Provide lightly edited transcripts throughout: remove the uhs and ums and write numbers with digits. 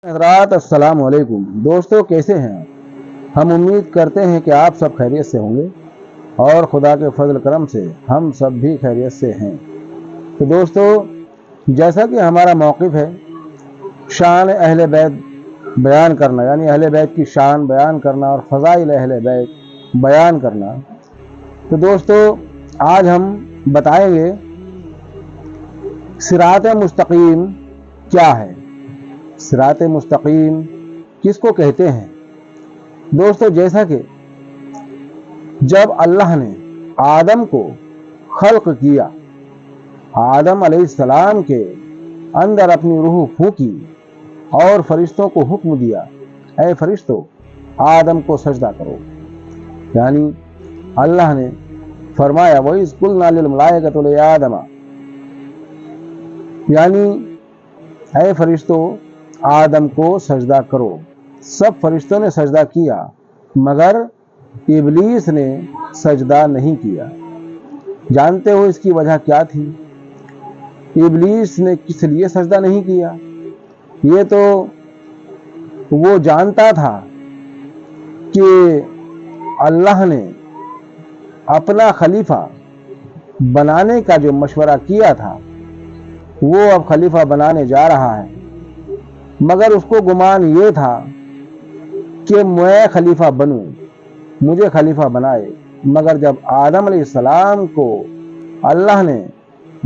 حضرات السلام علیکم دوستو، کیسے ہیں آپ؟ ہم امید کرتے ہیں کہ آپ سب خیریت سے ہوں گے اور خدا کے فضل کرم سے ہم سب بھی خیریت سے ہیں۔ تو دوستو، جیسا کہ ہمارا موقف ہے شان اہل بیت بیان کرنا، یعنی اہل بیت کی شان بیان کرنا اور فضائل اہل بیت بیان کرنا، تو دوستو آج ہم بتائیں گے صراط مستقیم کیا ہے، صراط مستقیم کس کو کہتے ہیں۔ دوستو، جیسا کہ جب اللہ نے آدم کو خلق کیا، آدم علیہ السلام کے اندر اپنی روح پھونکی اور فرشتوں کو حکم دیا، اے فرشتوں آدم کو سجدہ کرو، یعنی اللہ نے فرمایا وَإِذْ قُلْنَا لِلْمَلَائِكَةِ لِآدَمَ، یعنی اے فرشتوں آدم کو سجدہ کرو۔ سب فرشتوں نے سجدہ کیا مگر ابلیس نے سجدہ نہیں کیا۔ جانتے ہو اس کی وجہ کیا تھی؟ ابلیس نے کس لیے سجدہ نہیں کیا؟ یہ تو وہ جانتا تھا کہ اللہ نے اپنا خلیفہ بنانے کا جو مشورہ کیا تھا وہ اب خلیفہ بنانے جا رہا ہے، مگر اس کو گمان یہ تھا کہ میں خلیفہ بنوں، مجھے خلیفہ بنائے۔ مگر جب آدم علیہ السلام کو اللہ نے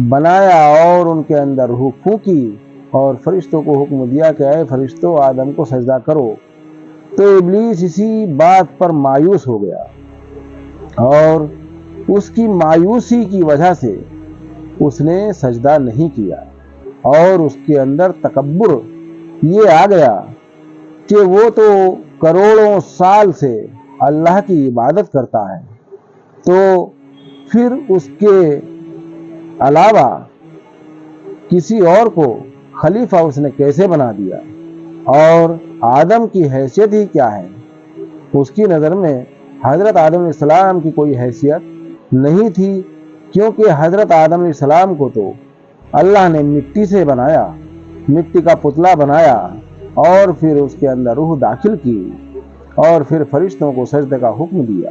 بنایا اور ان کے اندر روح پھونکی اور فرشتوں کو حکم دیا کہ اے فرشتوں آدم کو سجدہ کرو، تو ابلیس اسی بات پر مایوس ہو گیا اور اس کی مایوسی کی وجہ سے اس نے سجدہ نہیں کیا، اور اس کے اندر تکبر یہ آ گیا کہ وہ تو کروڑوں سال سے اللہ کی عبادت کرتا ہے، تو پھر اس کے علاوہ کسی اور کو خلیفہ اس نے کیسے بنا دیا؟ اور آدم کی حیثیت ہی کیا ہے؟ اس کی نظر میں حضرت آدم علیہ السلام کی کوئی حیثیت نہیں تھی، کیونکہ حضرت آدم علیہ السلام کو تو اللہ نے مٹی سے بنایا، مٹی کا پتلا بنایا اور پھر اس کے اندر روح داخل کی اور پھر فرشتوں کو سجدے کا حکم دیا۔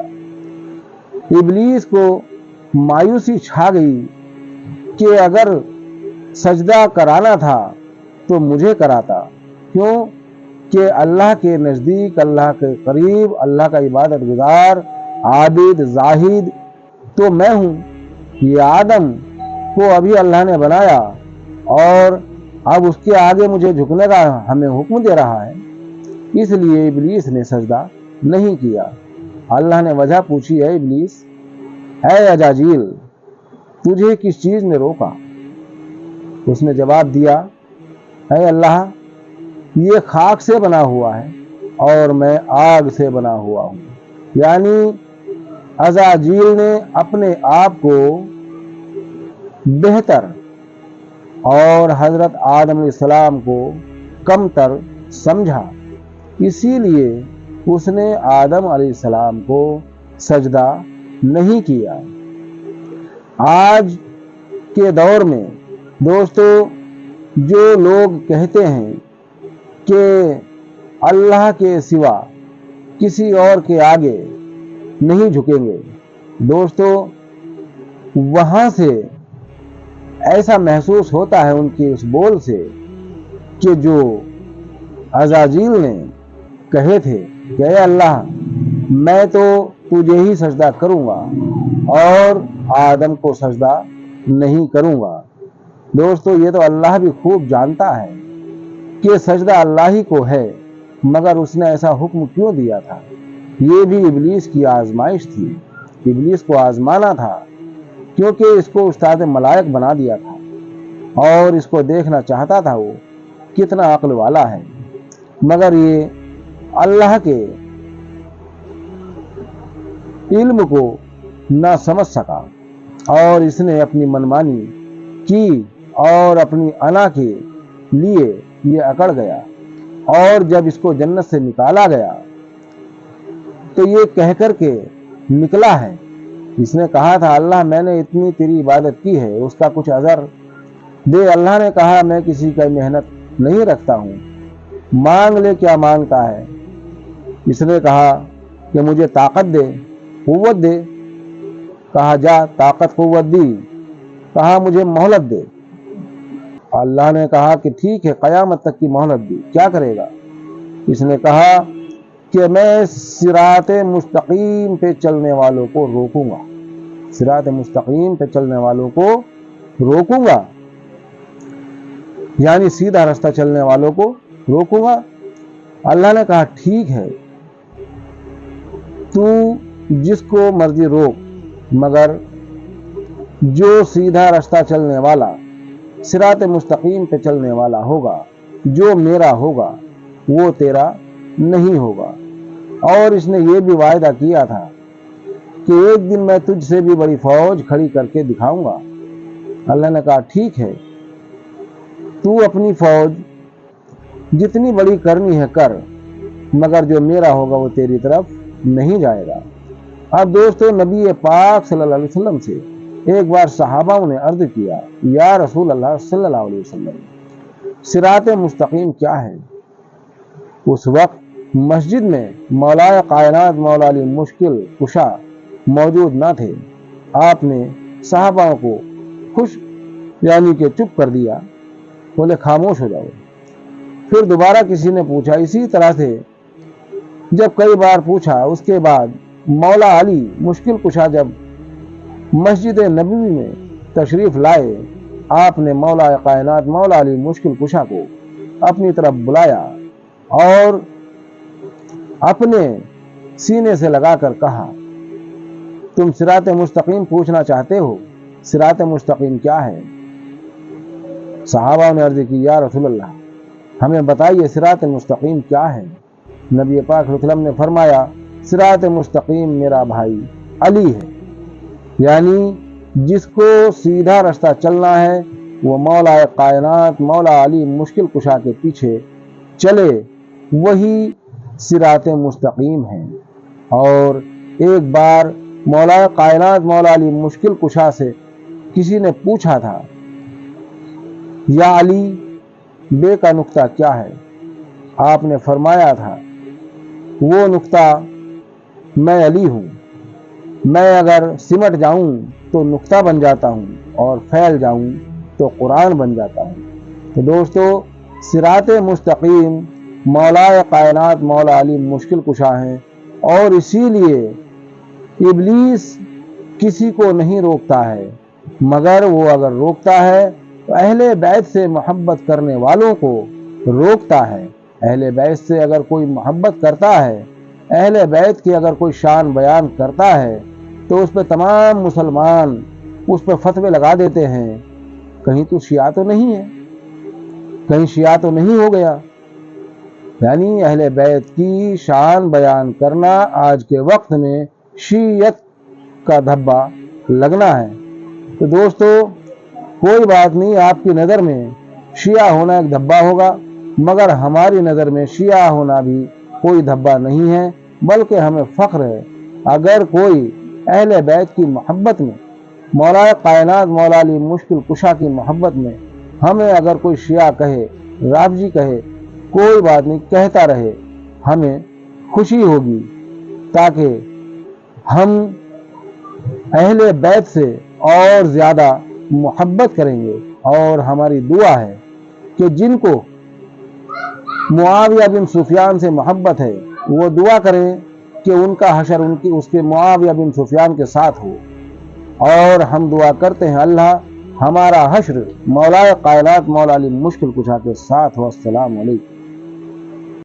ابلیس کو مایوسی چھا گئی کہ اگر سجدہ کرانا تھا تو مجھے کراتا، کیوں کہ اللہ کے نزدیک، اللہ کے قریب، اللہ کا عبادت گزار، عابد، زاہد تو میں ہوں۔ یہ آدم کو ابھی اللہ نے بنایا اور اب اس کے آگے مجھے جھکنے کا ہمیں حکم دے رہا ہے، اس لیے ابلیس نے سجدہ نہیں کیا۔ اللہ نے وجہ پوچھی، اے ابلیس، اے اجاجیل، تجھے کس چیز نے روکا؟ اس نے جواب دیا، اے اللہ، یہ خاک سے بنا ہوا ہے اور میں آگ سے بنا ہوا ہوں۔ یعنی اجاجیل نے اپنے آپ کو بہتر اور حضرت آدم علیہ السلام کو کم تر سمجھا، اسی لیے اس نے آدم علیہ السلام کو سجدہ نہیں کیا۔ آج کے دور میں دوستو جو لوگ کہتے ہیں کہ اللہ کے سوا کسی اور کے آگے نہیں جھکیں گے، دوستو وہاں سے ایسا محسوس ہوتا ہے ان کی اس بول سے کہ جو عزازیل نے کہے تھے کہ اے اللہ، میں تو تجھے ہی سجدہ کروں گا اور آدم کو سجدہ نہیں کروں گا۔ دوستو یہ تو اللہ بھی خوب جانتا ہے کہ سجدہ اللہ ہی کو ہے، مگر اس نے ایسا حکم کیوں دیا تھا؟ یہ بھی ابلیس کی آزمائش تھی، ابلیس کو آزمانا تھا، کیونکہ اس کو استاد ملائک بنا دیا تھا اور اس کو دیکھنا چاہتا تھا وہ کتنا عقل والا ہے، مگر یہ اللہ کے علم کو نہ سمجھ سکا اور اس نے اپنی منمانی کی اور اپنی انا کے لیے یہ اکڑ گیا، اور جب اس کو جنت سے نکالا گیا تو یہ کہہ کر کے نکلا ہے، اس نے کہا تھا اللہ میں نے اتنی تیری عبادت کی ہے، اس کا کچھ اجر دے۔ اللہ نے کہا میں کسی کا محنت نہیں رکھتا ہوں، مانگ لے کیا مانگتا ہے۔ اس نے کہا کہ مجھے طاقت دے، قوت دے۔ کہا جا، طاقت قوت دی۔ کہا مجھے مہلت دے۔ اللہ نے کہا کہ ٹھیک ہے، قیامت تک کی مہلت دی، کیا کرے گا؟ اس نے کہا کہ میں صراط مستقیم پہ چلنے والوں کو روکوں گا، صراط مستقیم پہ چلنے والوں کو روکوں گا، یعنی سیدھا راستہ چلنے والوں کو روکوں گا۔ اللہ نے کہا ٹھیک ہے، تو جس کو مرضی روک، مگر جو سیدھا راستہ چلنے والا، صراط مستقیم پہ چلنے والا ہوگا، جو میرا ہوگا، وہ تیرا نہیں ہوگا۔ اور اس نے یہ بھی وعدہ کیا تھا کہ ایک دن میں تجھ سے بھی بڑی فوج کھڑی کر کے دکھاؤں گا۔ اللہ نے کہا ٹھیک ہے، تو اپنی فوج جتنی بڑی کرنی ہے کر، مگر جو میرا ہوگا وہ تیری طرف نہیں جائے گا۔ اب دوستو، نبی پاک صلی اللہ علیہ وسلم سے ایک بار صحابہ نے عرض کیا، یا رسول اللہ صلی اللہ علیہ وسلم، صراط مستقیم کیا ہے؟ اس وقت مسجد میں مولا کائنات مولا علی مشکل کشا موجود نہ تھے۔ آپ نے صحابہ کو خوش یعنی کہ چپ کر دیا، بولے خاموش ہو جاؤ۔ پھر دوبارہ کسی نے پوچھا، اسی طرح سے جب کئی بار پوچھا، اس کے بعد مولا علی مشکل کشا جب مسجد نبوی میں تشریف لائے، آپ نے مولا کائنات مولا علی مشکل کشا کو اپنی طرف بلایا اور اپنے سینے سے لگا کر کہا، تم صراط مستقیم پوچھنا چاہتے ہو؟ صراط مستقیم کیا ہے؟ صحابہ نے عرض کی، یا رسول اللہ، ہمیں بتائیے صراط مستقیم کیا ہے؟ نبی پاک صلی اللہ علیہ وسلم نے فرمایا، صراط مستقیم میرا بھائی علی ہے، یعنی جس کو سیدھا راستہ چلنا ہے وہ مولا کائنات مولا علی مشکل کشا کے پیچھے چلے، وہی صراط مستقیم ہے۔ اور ایک بار مولا کائنات مولا علی مشکل کشا سے کسی نے پوچھا تھا، یا علی، بے کا نقطہ کیا ہے؟ آپ نے فرمایا تھا، وہ نقطہ میں علی ہوں، میں اگر سمٹ جاؤں تو نقطہ بن جاتا ہوں اور پھیل جاؤں تو قرآن بن جاتا ہوں۔ تو دوستو، صراط مستقیم مولا کائنات مولا علی مشکل کشا ہیں، اور اسی لیے ابلیس کسی کو نہیں روکتا ہے، مگر وہ اگر روکتا ہے تو اہل بیت سے محبت کرنے والوں کو روکتا ہے۔ اہل بیت سے اگر کوئی محبت کرتا ہے، اہل بیت کی اگر کوئی شان بیان کرتا ہے، تو اس پہ تمام مسلمان اس پہ فتوے لگا دیتے ہیں، کہیں تو شیعہ تو نہیں ہے، کہیں شیعہ تو نہیں ہو گیا۔ یعنی اہل بیت کی شان بیان کرنا آج کے وقت میں شیعیت کا دھبا لگنا ہے۔ تو دوستو، کوئی بات نہیں، آپ کی نظر میں شیعہ ہونا ایک دھبا ہوگا، مگر ہماری نظر میں شیعہ ہونا بھی کوئی دھبا نہیں ہے، بلکہ ہمیں فخر ہے اگر کوئی اہل بیت کی محبت میں، مولا کائنات مولا علی مشکل کشا کی محبت میں ہمیں اگر کوئی شیعہ کہے، رافضی کہے، کوئی بات نہیں، کہتا رہے، ہمیں خوشی ہوگی، تاکہ ہم اہل بیت سے اور زیادہ محبت کریں گے۔ اور ہماری دعا ہے کہ جن کو معاویہ بن سفیان سے محبت ہے، وہ دعا کریں کہ ان کا حشر اس کے معاویہ بن سفیان کے ساتھ ہو، اور ہم دعا کرتے ہیں اللہ ہمارا حشر مولا کائنات مولا علی مشکل کشا کے ساتھ ہو۔ السلام علیکم۔